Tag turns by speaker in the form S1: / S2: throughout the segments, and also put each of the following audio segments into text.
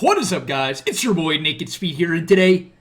S1: What is up, guys? It's your boy Naked Speed here, and today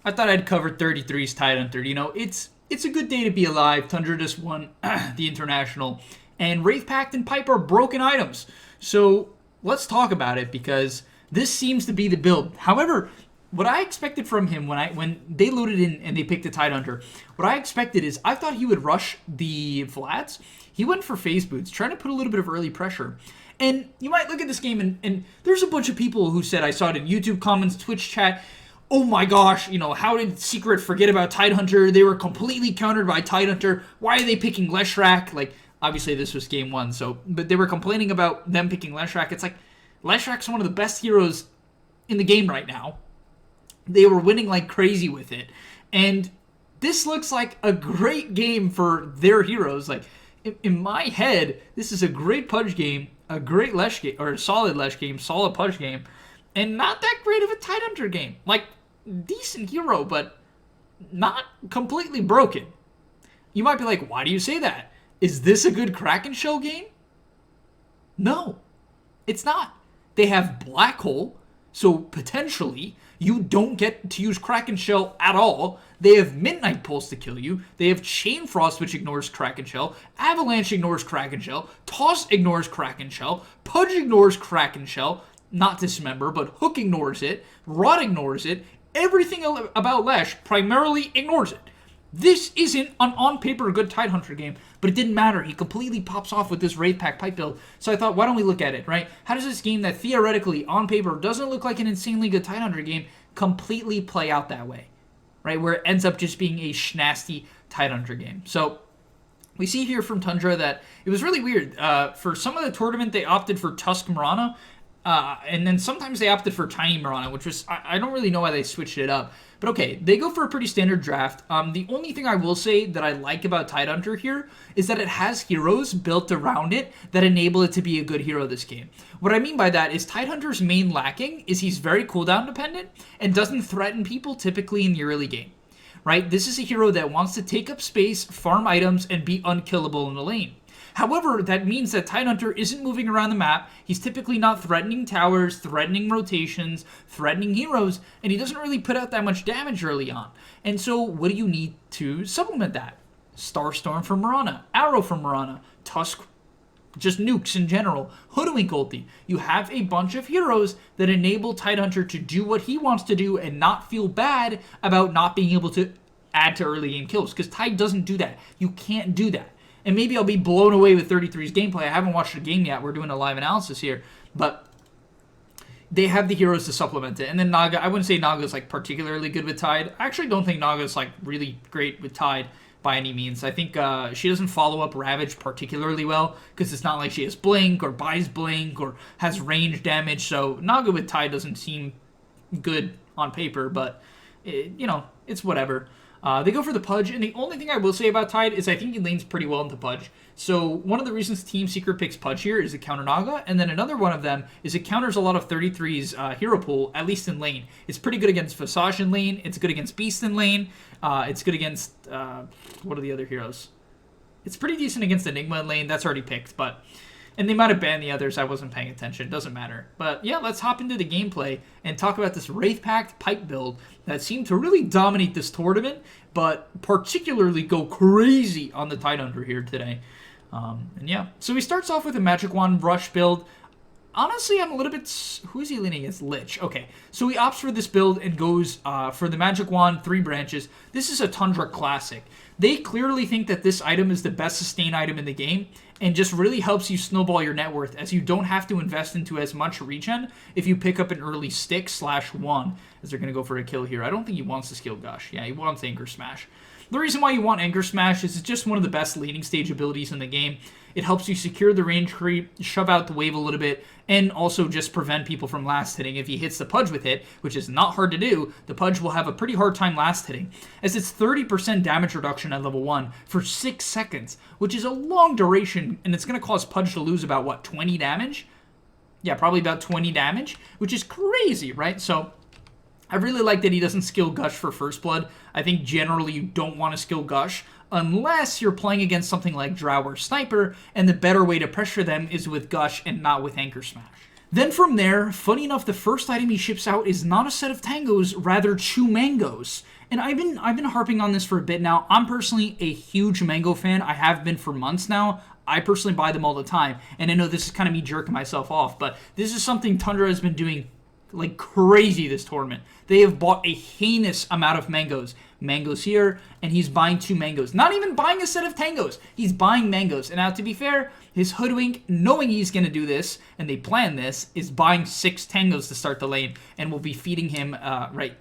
S1: I thought I'd cover 33's Tidehunter. You know, it's a good day to be alive. Tundra just won the International, and Wraith Pact and Pipe are broken items. So let's talk about it because this seems to be the build. However, what I expected from him when they loaded in and they picked the Tidehunter, what I expected is I thought he would rush the Vlads. He went for phase boots, trying to put a little bit of early pressure. And you might look at this game and there's a bunch of people who said, I saw it in YouTube comments, Twitch chat, oh my gosh, you know, how did Secret forget about Tidehunter? They were completely countered by Tidehunter. Why are they picking Leshrac? Like, obviously this was game one, but they were complaining about them picking Leshrac. It's like, Leshrac's one of the best heroes in the game right now. They were winning like crazy with it. And this looks like a great game for their heroes. Like, in my head, this is a great Pudge game, a great Lesh game, or a solid Lesh game, solid Pudge game, and not that great of a Tidehunter game. Like, decent hero, but not completely broken. You might be like, why do you say that? Is this a good Kraken Shell game? No, it's not. They have Black Hole, so potentially you don't get to use Kraken Shell at all. They have Midnight Pulse to kill you. They have Chain Frost, which ignores Kraken Shell. Avalanche ignores Kraken Shell. Toss ignores Kraken Shell. Pudge ignores Kraken Shell. Not Dismember, but Hook ignores it. Rot ignores it. Everything about Lesh primarily ignores it. This isn't an on-paper good Tidehunter game, but it didn't matter. He completely pops off with this Wraith Pact Pipe build. So I thought, why don't we look at it, right? How does this game that theoretically, on paper, doesn't look like an insanely good Tidehunter game completely play out that way, right? Where it ends up just being a schnasty Tidehunter game. So we see here from Tundra that it was really weird. For some of the tournament, they opted for Tusk Mirana, and then sometimes they opted for Tiny Mirana, which was, I don't really know why they switched it up. But okay, they go for a pretty standard draft. The only thing I will say that I like about Tidehunter here is that it has heroes built around it that enable it to be a good hero this game. What I mean by that is Tidehunter's main lacking is he's very cooldown dependent and doesn't threaten people typically in the early game. Right? This is a hero that wants to take up space, farm items, and be unkillable in the lane. However, that means that Tidehunter isn't moving around the map. He's typically not threatening towers, threatening rotations, threatening heroes, and he doesn't really put out that much damage early on. And so what do you need to supplement that? Starstorm from Mirana, Arrow from Mirana, Tusk, just nukes in general, Hoodwink ulti. You have a bunch of heroes that enable Tidehunter to do what he wants to do and not feel bad about not being able to add to early game kills, because Tide doesn't do that. You can't do that. And maybe I'll be blown away with 33's gameplay. I haven't watched the game yet. We're doing a live analysis here. But they have the heroes to supplement it. And then Naga, I wouldn't say Naga's like particularly good with Tide. I actually don't think Naga's like really great with Tide by any means. I think she doesn't follow up Ravage particularly well because it's not like she has Blink or buys Blink or has range damage. So Naga with Tide doesn't seem good on paper, but you know, it's whatever. They go for the Pudge, and the only thing I will say about Tide is I think he lanes pretty well into Pudge. So one of the reasons Team Secret picks Pudge here is to counter Naga, and then another one of them is it counters a lot of 33's hero pool, at least in lane. It's pretty good against Visage in lane, it's good against Beast in lane, it's good against, what are the other heroes? It's pretty decent against Enigma in lane, that's already picked, but... And they might have banned the others, I wasn't paying attention, doesn't matter. But yeah, let's hop into the gameplay and talk about this Wraith Pact Pipe build that seemed to really dominate this tournament, but particularly go crazy on the Tidehunter here today. And yeah, so he starts off with a Magic Wand Rush build. Honestly, I'm a little bit... Who is he leaning against? Lich. Okay, so he opts for this build and goes for the Magic Wand, 3 branches. This is a Tundra classic. They clearly think that this item is the best sustain item in the game and just really helps you snowball your net worth as you don't have to invest into as much regen if you pick up an early stick /1 as they're going to go for a kill here. I don't think he wants to skill Gush. Yeah, he wants Anchor Smash. The reason why you want Anchor Smash is it's just one of the best laning stage abilities in the game. It helps you secure the range creep, shove out the wave a little bit, and also just prevent people from last hitting. If he hits the Pudge with it, which is not hard to do, the Pudge will have a pretty hard time last hitting, as it's 30% damage reduction at level 1 for 6 seconds, which is a long duration, and it's going to cause Pudge to lose about, what, 20 damage? Yeah, probably about 20 damage, which is crazy, right? So I really like that he doesn't skill Gush for First Blood. I think generally you don't want to skill Gush unless you're playing against something like Drow or Sniper, and the better way to pressure them is with Gush and not with Anchor Smash. Then from there, funny enough, the first item he ships out is not a set of tangos, rather 2 mangoes. And I've been harping on this for a bit now. I'm personally a huge mango fan. I have been for months now. I personally buy them all the time. And I know this is kind of me jerking myself off, but this is something Tundra has been doing like crazy this tournament. They have bought a heinous amount of mangoes. Mangoes here, and he's buying 2 mangoes. Not even buying a set of tangos. He's buying mangoes. And now, to be fair, his hoodwink, knowing he's going to do this, and they plan this, is buying 6 tangos to start the lane, and will be feeding him,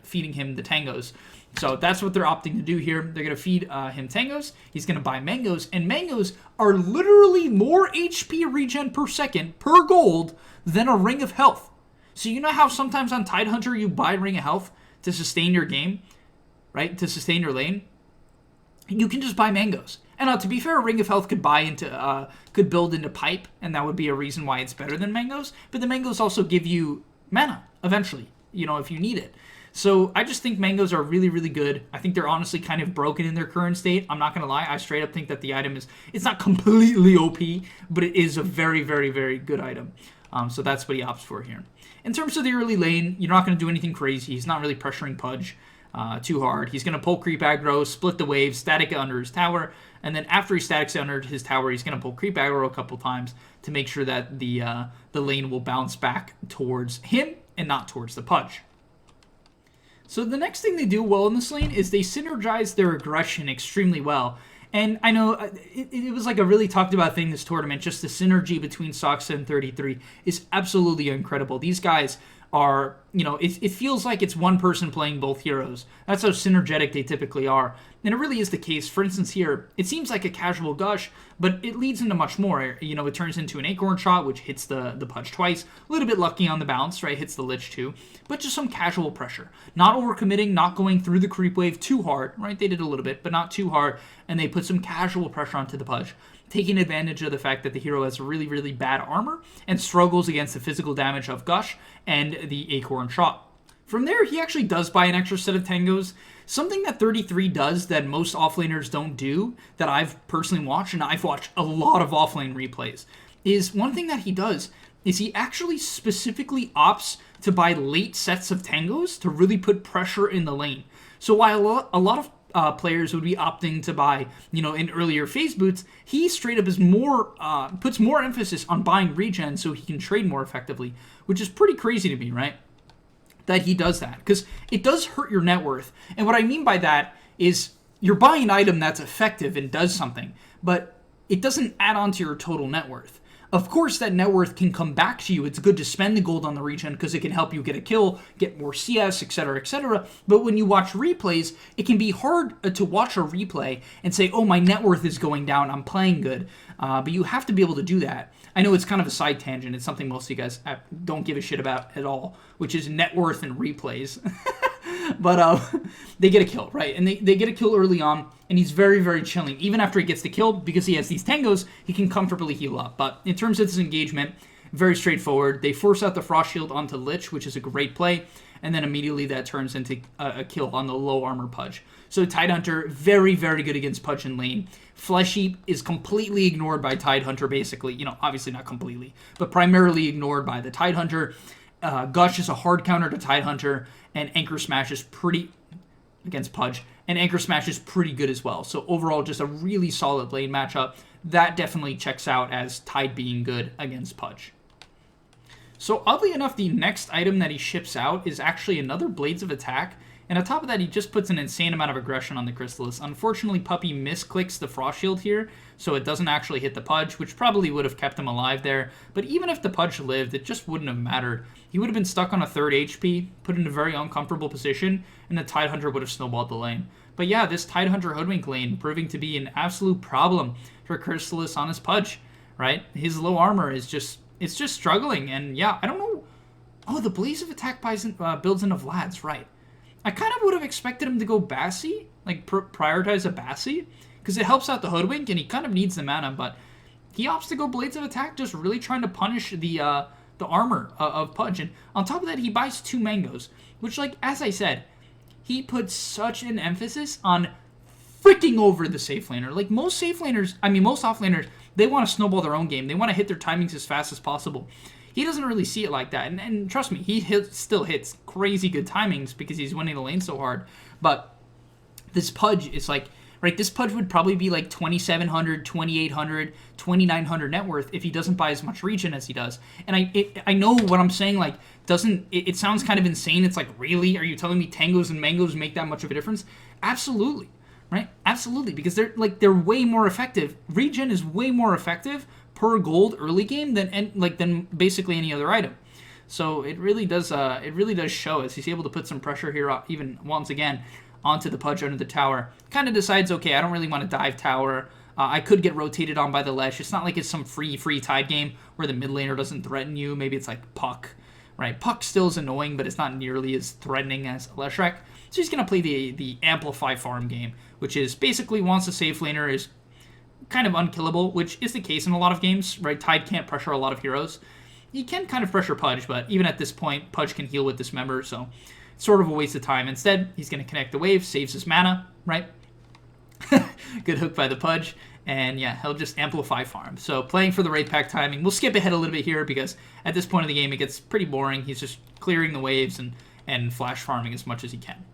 S1: feeding him the tangos. So that's what they're opting to do here. They're going to feed him tangos. He's going to buy mangoes, and mangoes are literally more HP regen per second per gold than a ring of health. So you know how sometimes on Tidehunter you buy ring of health to sustain your game, right? To sustain your lane? You can just buy mangoes. And to be fair, a ring of health could build into pipe, and that would be a reason why it's better than mangoes. But the mangoes also give you mana eventually, you know, if you need it. So I just think mangoes are really, really good. I think they're honestly kind of broken in their current state. I'm not going to lie. I straight up think that the item it's not completely OP, but it is a very, very, very good item. So that's what he opts for here. In terms of the early lane, you're not going to do anything crazy. He's not really pressuring Pudge too hard. He's going to pull creep aggro, split the wave, static it under his tower, and then after he statics it under his tower, he's going to pull creep aggro a couple times to make sure that the lane will bounce back towards him and not towards the Pudge. So the next thing they do well in this lane is they synergize their aggression extremely well. And I know it was like a really talked about thing this tournament. Just the synergy between Soxa and 33 is absolutely incredible. These guys are, you know, it feels like it's one person playing both heroes. That's how synergetic they typically are. And it really is the case. For instance here, it seems like a casual gush, but it leads into much more. You know, it turns into an acorn shot, which hits the Pudge twice. A little bit lucky on the bounce, right? Hits the Lich too. But just some casual pressure. Not overcommitting, not going through the creep wave too hard, right? They did a little bit, but not too hard. And they put some casual pressure onto the Pudge, taking advantage of the fact that the hero has really, really bad armor and struggles against the physical damage of Gush and the Acorn Shot. From there, he actually does buy an extra set of tangos. Something that 33 does that most offlaners don't do, that I've personally watched, and I've watched a lot of offlane replays, is one thing that he does is he actually specifically opts to buy late sets of tangos to really put pressure in the lane. So while a lot of players would be opting to buy, you know, in earlier phase boots, he straight up is puts more emphasis on buying regen so he can trade more effectively, which is pretty crazy to me, right? That he does that, because it does hurt your net worth. And what I mean by that is you're buying an item that's effective and does something, but it doesn't add on to your total net worth. Of course, that net worth can come back to you. It's good to spend the gold on the regen because it can help you get a kill, get more CS, etc., etc. But when you watch replays, it can be hard to watch a replay and say, oh, my net worth is going down, I'm playing good. But you have to be able to do that. I know it's kind of a side tangent. It's something most of you guys don't give a shit about at all, which is net worth and replays. But they get a kill, right? And they get a kill early on, and he's very, very chilling. Even after he gets the kill, because he has these tangos, he can comfortably heal up. But in terms of this engagement, very straightforward. They force out the Frost Shield onto Lich, which is a great play, and then immediately that turns into a kill on the low armor Pudge. So Tidehunter, very, very good against Pudge in lane. Flesh Heap is completely ignored by Tidehunter, basically. You know, obviously not completely, but primarily ignored by the Tidehunter. Gush is a hard counter to Tidehunter, and Anchor Smash is pretty against Pudge, and Anchor Smash is pretty good as well. So overall, just a really solid lane matchup. That definitely checks out as Tide being good against Pudge. So oddly enough, the next item that he ships out is actually another Blades of Attack, and on top of that, he just puts an insane amount of aggression on the Chrysalis. Unfortunately, Puppy misclicks the Frost Shield here, so it doesn't actually hit the Pudge, which probably would have kept him alive there. But even if the Pudge lived, it just wouldn't have mattered. He would have been stuck on a 3rd HP, put in a very uncomfortable position, and the Tidehunter would have snowballed the lane. But yeah, this Tidehunter Hoodwink lane proving to be an absolute problem for Chrysalis on his Pudge, right? His low armor is just, it's just struggling, and yeah, I don't know. Oh, the Blaze of Attack builds into Vlad's, right. I kind of would have expected him to go Bassi, like prioritize a Bassi, because it helps out the Hoodwink, and he kind of needs the mana, but he opts to go Blades of Attack, just really trying to punish the armor of Pudge. And on top of that, he buys 2 mangoes, which, like, as I said, he puts such an emphasis on freaking over the safe laner. Like, most safe laners, I mean, most off laners, they want to snowball their own game. They want to hit their timings as fast as possible. he doesn't really see it like that. And trust me, he still hits crazy good timings because he's winning the lane so hard. But this Pudge is like, right, this Pudge would probably be like 2,700, 2,800, 2,900 net worth if he doesn't buy as much regen as he does. And I know what I'm saying, like, it sounds kind of insane. It's like, really? Are you telling me tangos and mangoes make that much of a difference? Absolutely, right? Absolutely, because they're way more effective. Regen is way more effective per gold early game than basically any other item. So it really does show as he's able to put some pressure here, even once again, onto the Pudge under the tower. Kind of decides, okay, I don't really want to dive tower. I could get rotated on by the Lesh. It's not like it's some free Tide game where the mid laner doesn't threaten you. Maybe it's like Puck, right? Puck still is annoying, but it's not nearly as threatening as Leshrac. So he's going to play the Amplify farm game, which is basically once a safe laner is kind of unkillable, which is the case in a lot of games, right? Tide can't pressure a lot of heroes. He can kind of pressure Pudge, but even at this point, Pudge can heal with Dismember, so it's sort of a waste of time. Instead, he's going to connect the wave, saves his mana, right? Good hook by the Pudge, and yeah, he'll just amplify farm. So playing for the Wraith Pact timing. We'll skip ahead a little bit here because at this point of the game, it gets pretty boring. He's just clearing the waves and flash farming as much as he can.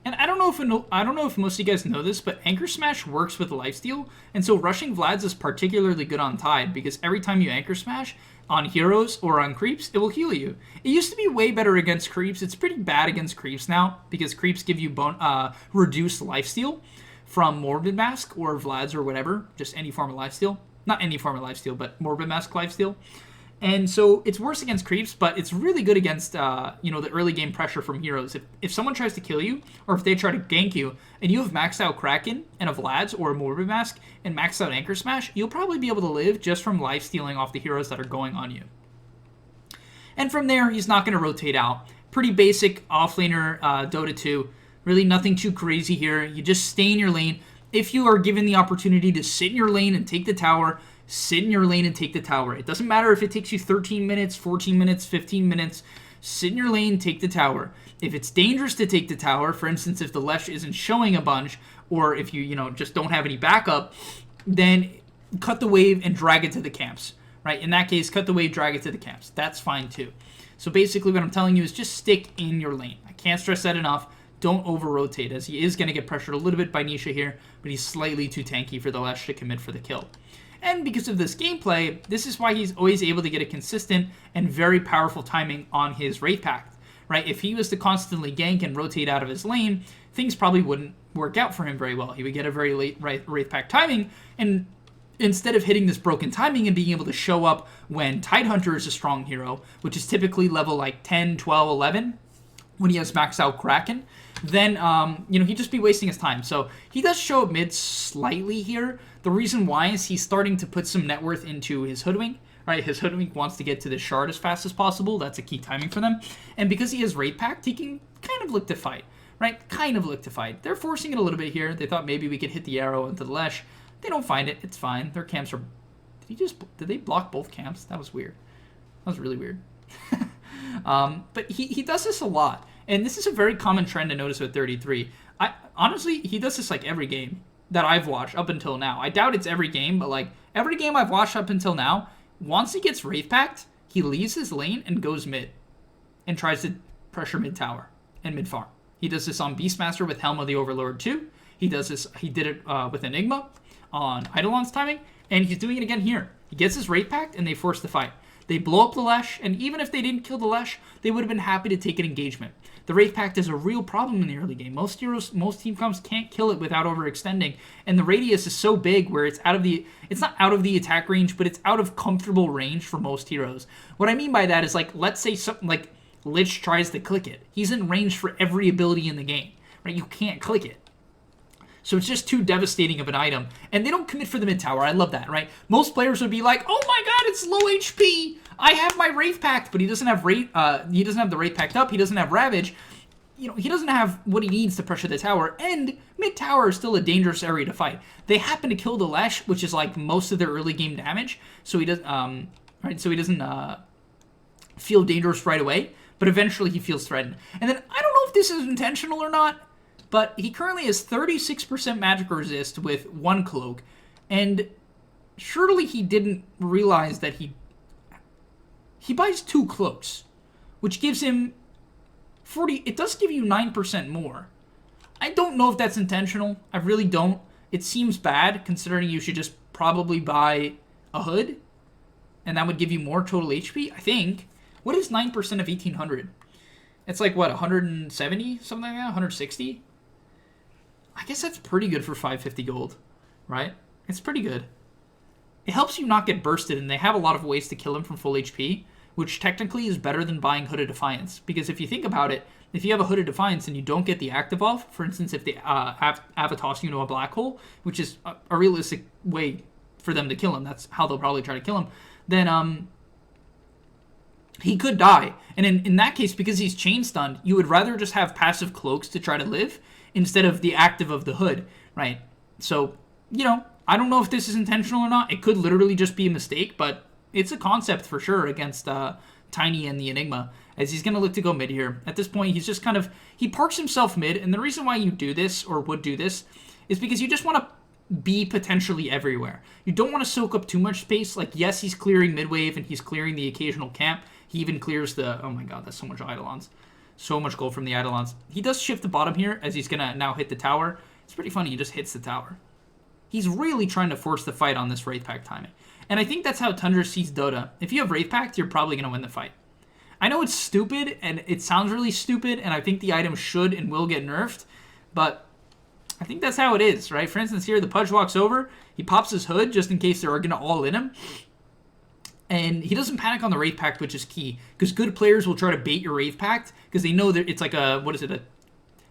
S1: And I don't know if most of you guys know this, but Anchor Smash works with lifesteal, and so rushing Vlad's is particularly good on Tide because every time you Anchor Smash on heroes or on creeps, it will heal you. It used to be way better against creeps. It's pretty bad against creeps now because creeps give you reduced lifesteal from Morbid Mask or Vlad's or whatever, just any form of lifesteal. Not any form of lifesteal, but Morbid Mask lifesteal. And so it's worse against creeps, but it's really good against the early game pressure from heroes. If someone tries to kill you, or if they try to gank you, and you have maxed out Kraken and a Vlad's or a Morbid Mask and maxed out Anchor Smash, you'll probably be able to live just from life stealing off the heroes that are going on you. And from there, he's not going to rotate out. Pretty basic offlaner Dota 2. Really nothing too crazy here. You just stay in your lane. If you are given the opportunity to sit in your lane and take the tower, sit in your lane and take the tower. It doesn't matter if it takes you 13 minutes, 14 minutes, 15 minutes. Sit in your lane, take the tower. If it's dangerous to take the tower, for instance, if the Lesh isn't showing a bunch, or if you just don't have any backup, then cut the wave and drag it to the camps, right? In that case, cut the wave, drag it to the camps. That's fine too. So basically what I'm telling you is just stick in your lane. I can't stress that enough. Don't over-rotate, as he is going to get pressured a little bit by Nisha here, but he's slightly too tanky for the Lesh to commit for the kill. And because of this gameplay, this is why he's always able to get a consistent and very powerful timing on his Wraith Pact, right? If he was to constantly gank and rotate out of his lane, things probably wouldn't work out for him very well. He would get a very late Wraith Pact timing, and instead of hitting this broken timing and being able to show up when Tidehunter is a strong hero, which is typically level like 10, 12, 11, when he has maxed out Kraken, then he'd just be wasting his time. So he does show up mid slightly here. The reason why is he's starting to put some net worth into his Hoodwink. Right, his Hoodwink wants to get to the shard as fast as possible. That's a key timing for them. And because he has Wraith Pact, he can kind of look to fight. Right, kind of look to fight. They're forcing it a little bit here. They thought maybe we could hit the arrow into the Lesh. They don't find it. It's fine. Their camps are... Did they block both camps? That was weird. That was really weird. But he does this a lot. And this is a very common trend to notice with 33. Honestly, he does this like every game that I've watched up until now. I doubt it's every game, but like every game I've watched up until now, once he gets Wraith Pact, he leaves his lane and goes mid and tries to pressure mid tower and mid farm. He does this on Beastmaster with Helm of the Overlord 2. He does this. He did it with Enigma on Eidolon's timing, and he's doing it again here. He gets his Wraith Pact, and they force the fight. They blow up the Lesh, and even if they didn't kill the Lesh, they would have been happy to take an engagement. The Wraith Pact is a real problem in the early game. Most team comps can't kill it without overextending, and the radius is so big where it's not out of the attack range, but it's out of comfortable range for most heroes. What I mean by that is, like, let's say something like Lich tries to click it. He's in range for every ability in the game, right? You can't click it. So it's just too devastating of an item. And they don't commit for the mid tower. I love that, right? Most players would be like, oh my god, it's low HP. I have my Wraith Pact, but he doesn't have the Wraith Pact up. He doesn't have Ravage. He doesn't have what he needs to pressure the tower. And mid tower is still a dangerous area to fight. They happen to kill the Lesh, which is like most of their early game damage. So he doesn't feel dangerous right away. But eventually he feels threatened. And then I don't know if this is intentional or not, but he currently has 36% magic resist with 1 cloak, and surely he didn't realize that he he buys 2 cloaks, which gives him 40. It does give you 9% more. I don't know if that's intentional. I really don't. It seems bad, considering you should just probably buy a hood, and that would give you more total HP, I think. What is 9% of 1,800? It's like, what, 170? Something like that? 160? I guess that's pretty good for 550 gold, right? It's pretty good. It helps you not get bursted, and they have a lot of ways to kill him from full HP, which technically is better than buying Hooded Defiance. Because if you think about it, if you have a Hooded Defiance and you don't get the active off, for instance, if they Avatos you into a black hole, which is a realistic way for them to kill him, that's how they'll probably try to kill him, then he could die. And in that case, because he's chain stunned, you would rather just have passive cloaks to try to live instead of the active of the hood, right? So, you know, I don't know if this is intentional or not. It could literally just be a mistake, but it's a concept for sure against Tiny and the Enigma, as he's going to look to go mid here. At this point, he's just kind of, he parks himself mid, and the reason why you do this, or would do this, is because you just want to be potentially everywhere. You don't want to soak up too much space. Like, yes, he's clearing mid wave, and he's clearing the occasional camp. He even clears the, oh my god, that's so much Eidolons. So much gold from the Eidolons. He does shift the bottom here, as he's going to now hit the tower. It's pretty funny, he just hits the tower. He's really trying to force the fight on this Wraith Pact timing. And I think that's how Tundra sees Dota. If you have Wraith Pact, you're probably going to win the fight. I know it's stupid, and it sounds really stupid, and I think the item should and will get nerfed, but I think that's how it is, right? For instance, here, the Pudge walks over, he pops his hood just in case they're going to all in him, and he doesn't panic on the Wraith Pact, which is key, because good players will try to bait your Wraith Pact, because they know that it's like a, what is it, a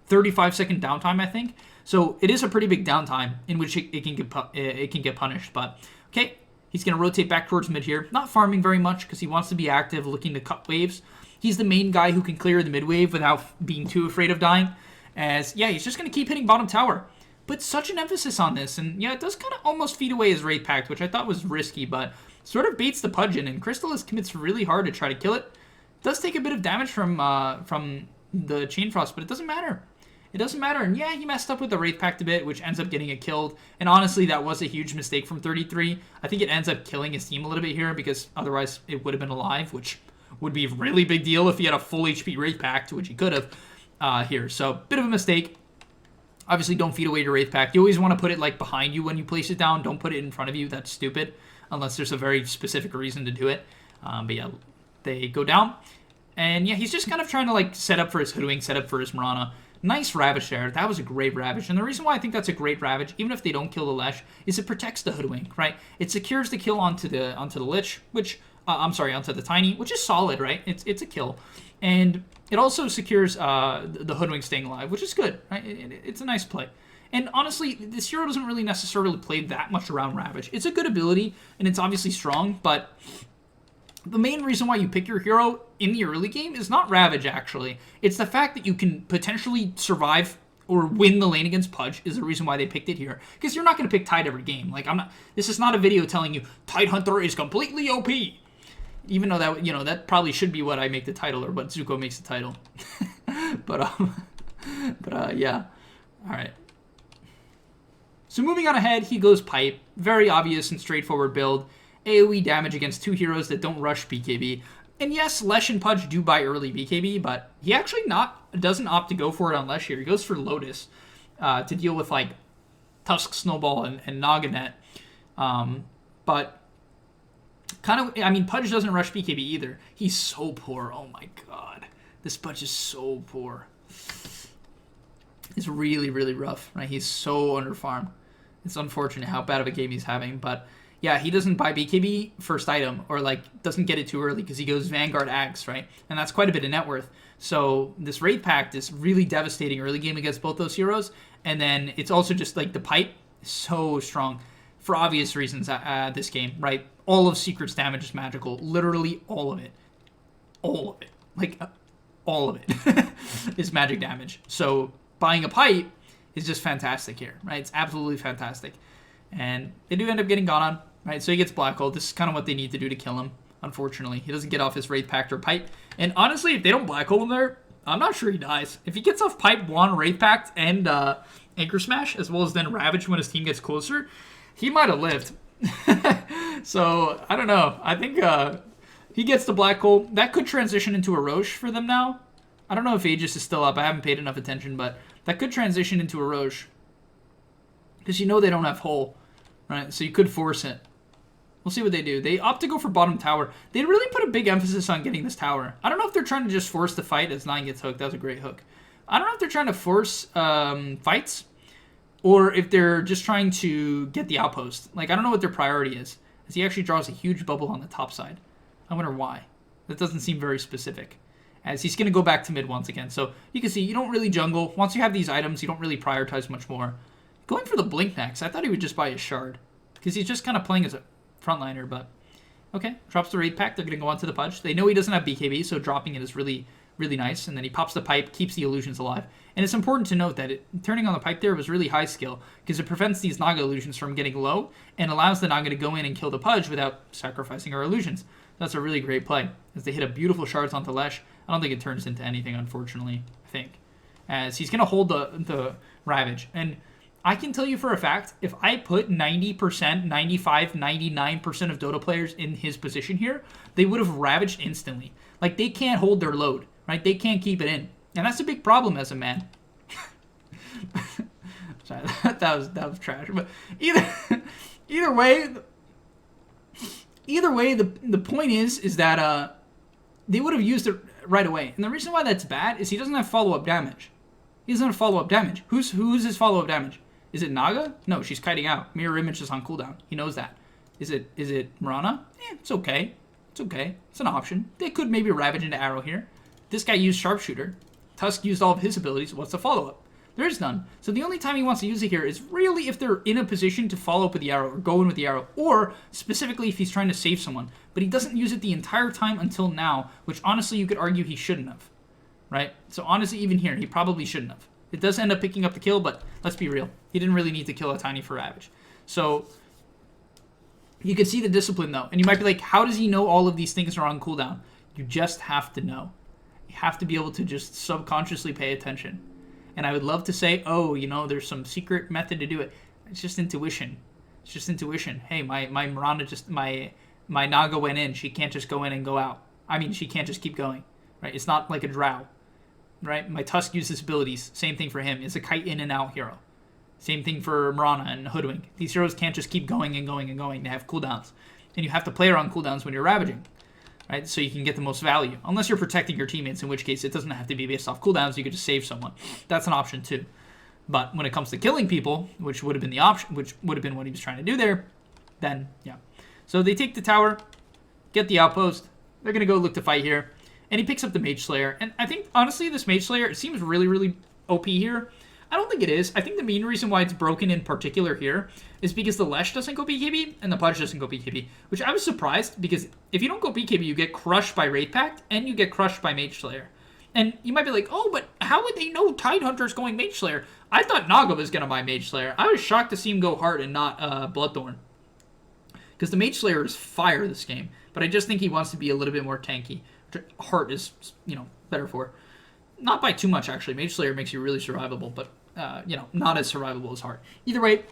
S1: 35-second downtime, I think. So it is a pretty big downtime in which it can get punished, but okay. He's going to rotate back towards mid here. Not farming very much because he wants to be active, looking to cut waves. He's the main guy who can clear the mid wave without being too afraid of dying. As, yeah, he's just going to keep hitting bottom tower. But such an emphasis on this. And, yeah, it does kind of almost feed away his Wraith Pact, which I thought was risky, but sort of baits the Pudge in. And Crystallis commits really hard to try to kill it. Does take a bit of damage from the Chain Frost, but it doesn't matter. It doesn't matter, and yeah, he messed up with the Wraith Pact a bit, which ends up getting it killed. And honestly, that was a huge mistake from 33. I think it ends up killing his team a little bit here, because otherwise it would have been alive, which would be a really big deal if he had a full HP Wraith Pact, which he could have here. So, bit of a mistake. Obviously, don't feed away your Wraith Pact. You always want to put it like behind you when you place it down. Don't put it in front of you. That's stupid, unless there's a very specific reason to do it. But yeah, they go down. And yeah, he's just kind of trying to like set up for his Hoodwink, set up for his Mirana. Nice Ravage there. That was a great Ravage. And the reason why I think that's a great Ravage, even if they don't kill the Lesh, is it protects the Hoodwink, right? It secures the kill onto the Lich, which, onto the Tiny, which is solid, right? It's a kill. And it also secures the Hoodwink staying alive, which is good, right? It's a nice play. And honestly, this hero doesn't really necessarily play that much around Ravage. It's a good ability, and it's obviously strong, but the main reason why you pick your hero in the early game is not Ravage, actually. It's the fact that you can potentially survive or win the lane against Pudge is the reason why they picked it here. Because you're not going to pick Tide every game. Like, this is not a video telling you Tide Hunter is completely OP. Even though that, that probably should be what I make the title, or what Zuko makes the title. Yeah. All right. So moving on ahead, he goes Pipe. Very obvious and straightforward build. AoE damage against 2 heroes that don't rush BKB. And yes, Lesh and Pudge do buy early BKB, but he actually doesn't opt to go for it on Lesh here. He goes for Lotus to deal with, like, Tusk, Snowball, and Naganet. But kind of, I mean, Pudge doesn't rush BKB either. He's so poor. Oh my god. This Pudge is so poor. It's really, really rough, right? He's so underfarmed. It's unfortunate how bad of a game he's having, but yeah, he doesn't buy BKB first item, or like doesn't get it too early because he goes Vanguard Axe, right? And that's quite a bit of net worth. So this Wraith Pact is really devastating early game against both those heroes. And then it's also just like the Pipe is so strong for obvious reasons this game, right? All of Secret's damage is magical. Literally all of it. All of it. Like, all of it is magic damage. So buying a Pipe is just fantastic here, right? It's absolutely fantastic. And they do end up getting gone on, right? So he gets Black Hole. This is kind of what they need to do to kill him, unfortunately. He doesn't get off his Wraith Pact or Pipe. And honestly, if they don't Black Hole him there, I'm not sure he dies. If he gets off Pipe, 1, Wraith Pact, and Anchor Smash, as well as then Ravage when his team gets closer, he might have lived. So, I don't know. I think He gets the black hole. That could transition into a Roche for them now. I don't know if Aegis is still up. I haven't paid enough attention, but that could transition into a Roche. Because you know they don't have hole, right? So you could force it. We'll see what they do. They opt to go for bottom tower. They really put a big emphasis on getting this tower. I don't know if they're trying to just force the fight as 9 gets hooked. That was a great hook. I don't know if they're trying to force fights or if they're just trying to get the outpost. Like, I don't know what their priority is. As he actually draws a huge bubble on the top side. I wonder why. That doesn't seem very specific. As he's going to go back to mid once again. So you can see you don't really jungle. Once you have these items, you don't really prioritize much more. Going for the blink next. I thought he would just buy a shard. Because he's just kind of playing as a frontliner, but okay. Drops the raid pack. They're going to go on to the Pudge. They know he doesn't have BKB, so dropping it is really, really nice. And then he pops the pipe, keeps the illusions alive. And it's important to note that turning on the pipe there was really high skill because it prevents these Naga illusions from getting low and allows the Naga to go in and kill the Pudge without sacrificing our illusions. That's a really great play as they hit a beautiful shards onto Lesh. I don't think it turns into anything, unfortunately, I think. As he's going to hold the Ravage. And I can tell you for a fact, if I put 90%, 95, 99% of Dota players in his position here, they would have ravaged instantly. Like, they can't hold their load, right? They can't keep it in. And that's a big problem as a man. Sorry, that was trash. But either way, the point is that they would have used it right away. And the reason why that's bad is he doesn't have follow-up damage. He doesn't have follow-up damage. Who's his follow-up damage? Is it Naga? No, she's kiting out. Mirror image is on cooldown. He knows that. Is it Mirana? It's okay. It's okay. It's an option. They could maybe Ravage into Arrow here. This guy used Sharpshooter. Tusk used all of his abilities. What's the follow-up? There is none. So the only time he wants to use it here is really if they're in a position to follow up with the arrow or go in with the arrow, or specifically if he's trying to save someone. But he doesn't use it the entire time until now, which honestly you could argue he shouldn't have. Right? So honestly, even here, he probably shouldn't have. It does end up picking up the kill, but let's be real. He didn't really need to kill a Tiny for Ravage. So you can see the discipline, though. And you might be like, how does he know all of these things are on cooldown? You just have to know. You have to be able to just subconsciously pay attention. And I would love to say, oh, you know, there's some secret method to do it. It's just intuition. It's just intuition. Hey, my Miranda just, my Naga went in. She can't just go in and go out. I mean, she can't just keep going. Right? It's not like a Drow. Right? My Tusk uses abilities. Same thing for him. It's a kite in and out hero. Same thing for Mirana and Hoodwink. These heroes can't just keep going and going and going. They have cooldowns. And you have to play around cooldowns when you're ravaging. Right? So you can get the most value. Unless you're protecting your teammates, in which case it doesn't have to be based off cooldowns. You could just save someone. That's an option too. But when it comes to killing people, which would have been the option, which would have been what he was trying to do there, then, yeah. So they take the tower, get the outpost. They're going to go look to fight here. And he picks up the Mage Slayer. And I think, honestly, this Mage Slayer, it seems really, really OP here. I don't think it is. I think the main reason why it's broken in particular here is because the Lesh doesn't go BKB and the Pudge doesn't go BKB, which I was surprised because if you don't go BKB, you get crushed by Wraith Pact and you get crushed by Mage Slayer. And you might be like, oh, but how would they know Tidehunter's going Mage Slayer? I thought Naga was going to buy Mage Slayer. I was shocked to see him go Heart and not Bloodthorn. Because the Mage Slayer is fire this game, but I just think he wants to be a little bit more tanky. Heart is, you know, better for. Not by too much, actually. Mage Slayer makes you really survivable, but, you know, not as survivable as Heart. Either way,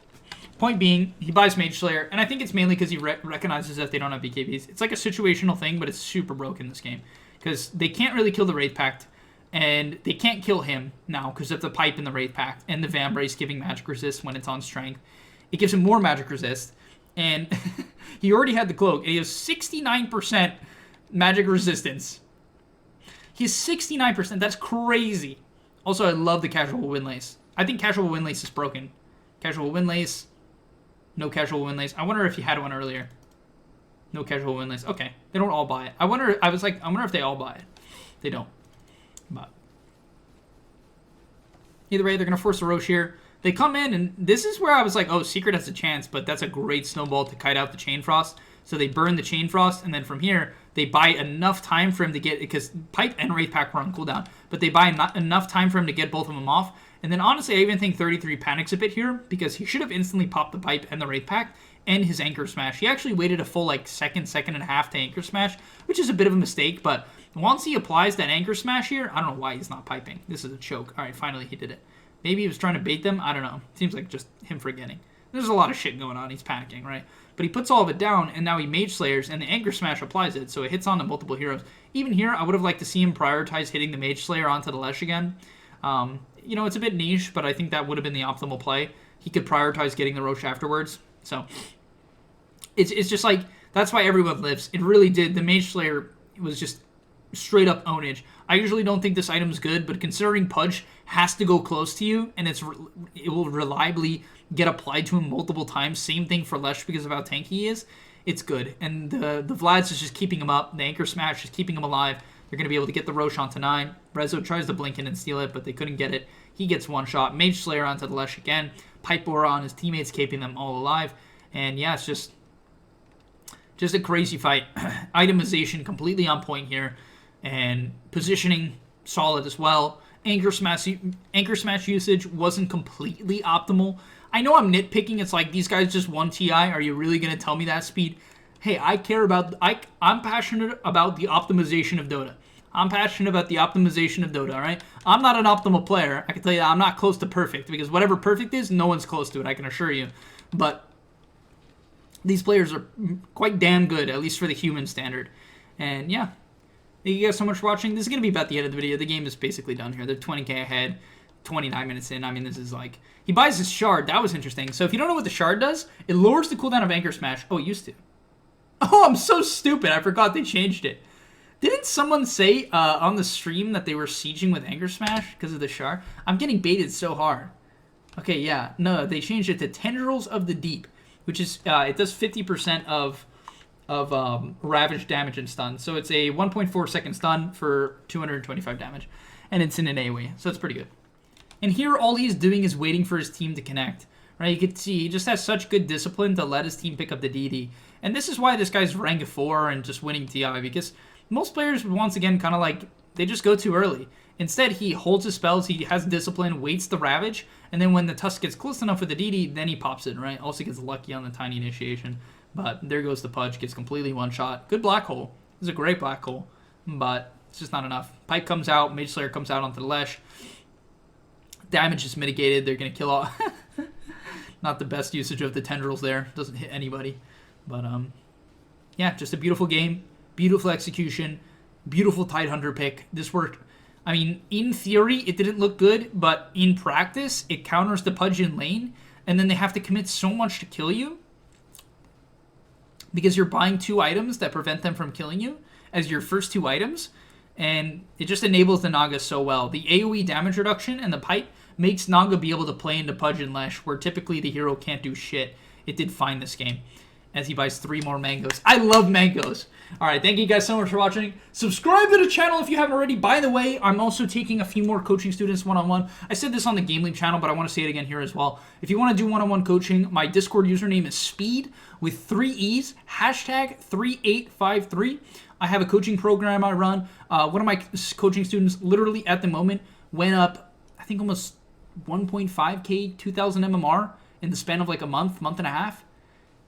S1: point being, he buys Mage Slayer, and I think it's mainly because he recognizes that they don't have BKBs. It's like a situational thing, but it's super broken this game. Because they can't really kill the Wraith Pact, and they can't kill him now because of the Pipe in the Wraith Pact, and the Vambrace giving magic resist when it's on strength. It gives him more magic resist, and he already had the cloak, and he has 69% magic resistance. He has 69%. That's crazy. Also, I love the Casual Windlace. I think Casual Windlace is broken. Casual Windlace. No Casual Windlace. I wonder if you had one earlier. No Casual Windlace. Okay. They don't all buy it. I wonder if they all buy it. They don't. But either way, they're going to force a Roche here. They come in, and this is where I was like, oh, Secret has a chance, but that's a great snowball to kite out the Chain Frost. So they burn the Chain Frost, and then from here, they buy enough time for him to get, because Pipe and Wraith Pact were on cooldown, but they buy enough time for him to get both of them off. And then honestly, I even think 33 panics a bit here, because he should have instantly popped the Pipe and the Wraith Pact and his Anchor Smash. He actually waited a full like second and a half to Anchor Smash, which is a bit of a mistake, but once he applies that Anchor Smash here, I don't know why he's not piping. This is a choke. All right, finally he did it. Maybe he was trying to bait them. I don't know. Seems like just him forgetting. There's a lot of shit going on. He's panicking, right? but he puts all of it down, and now he Mage Slayers, and the Anchor Smash applies it, so it hits onto multiple heroes. Even here, I would have liked to see him prioritize hitting the Mage Slayer onto the Lesh again. You know, it's a bit niche, but I think that would have been the optimal play. He could prioritize getting the Rosh afterwards. So, it's just like, that's why everyone lives. It really did. The Mage Slayer was just straight up ownage. I usually don't think this item's good, but considering Pudge has to go close to you, and it will reliably get applied to him multiple times, same thing for Lesh because of how tanky he is, it's good. And the Vlad's is just keeping him up. The Anchor Smash is keeping him alive. They're going to be able to get the Rosh onto 9. Rezo tries to blink in and steal it, but they couldn't get it. He gets one shot. Mage Slayer onto the Lesh again. Pipe Aura on his teammates, keeping them all alive. And yeah, it's just a crazy fight. Itemization completely on point here. And positioning solid as well. Anchor Smash usage wasn't completely optimal. I know I'm nitpicking. It's like, these guys just won TI. Are you really going to tell me that, Speed? Hey, I'm passionate about the optimization of Dota. I'm passionate about the optimization of Dota, all right? I'm not an optimal player. I can tell you that I'm not close to perfect, because whatever perfect is, no one's close to it, I can assure you. But these players are quite damn good, at least for the human standard. And yeah, thank you guys so much for watching. This is going to be about the end of the video. The game is basically done here. They're 20k ahead, 29 minutes in. I mean, this is like... He buys his shard. That was interesting. So if you don't know what the shard does, it lowers the cooldown of Anchor Smash. Oh, it used to. Oh, I'm so stupid. I forgot they changed it. Didn't someone say on the stream that they were sieging with Anchor Smash because of the shard? I'm getting baited so hard. Okay, yeah. No, they changed it to Tendrils of the Deep, which is... it does 50% of Ravage damage and stun. So it's a 1.4 second stun for 225 damage. And it's in an AoE, so it's pretty good. And here, all he's doing is waiting for his team to connect. Right? You can see he just has such good discipline to let his team pick up the DD. And this is why this guy's rank 4 and just winning TI, because most players, once again, kind of like, they just go too early. Instead, he holds his spells, he has discipline, waits the Ravage, and then when the Tusk gets close enough with the DD, then he pops it, right? Also gets lucky on the tiny initiation. But there goes the Pudge, gets completely one-shot. Good black hole. This is a great black hole, but it's just not enough. Pipe comes out, Mage Slayer comes out onto the Lesh. Damage is mitigated. They're going to kill all... Not the best usage of the Tendrils there. Doesn't hit anybody. But, yeah, just a beautiful game. Beautiful execution. Beautiful Tidehunter pick. This worked. I mean, in theory, it didn't look good, but in practice, it counters the Pudge in lane, and then they have to commit so much to kill you because you're buying 2 items that prevent them from killing you as your first 2 items, and it just enables the Naga so well. The AoE damage reduction and the pipe makes Naga be able to play into Pudge and Lesh, where typically the hero can't do shit. It did fine this game, as he buys 3 more mangoes. I love mangoes. Alright, thank you guys so much for watching. Subscribe to the channel if you haven't already. By the way, I'm also taking a few more coaching students one-on-one. I said this on the gameleap channel, but I want to say it again here as well. If you want to do one-on-one coaching, my Discord username is Speed with 3 E's, hashtag 3853. I have a coaching program I run. One of my coaching students literally at the moment went up, I think, almost 1.5k, 2,000 MMR in the span of like a month and a half.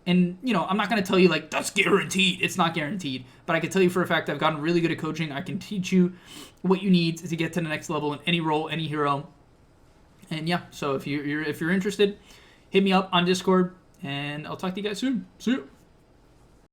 S1: And, you know, I'm not going to tell you, like, that's guaranteed. It's not guaranteed. But I can tell you for a fact I've gotten really good at coaching. I can teach you what you need to get to the next level in any role, any hero. And, yeah, so if you're interested, hit me up on Discord, and I'll talk to you guys soon. See you.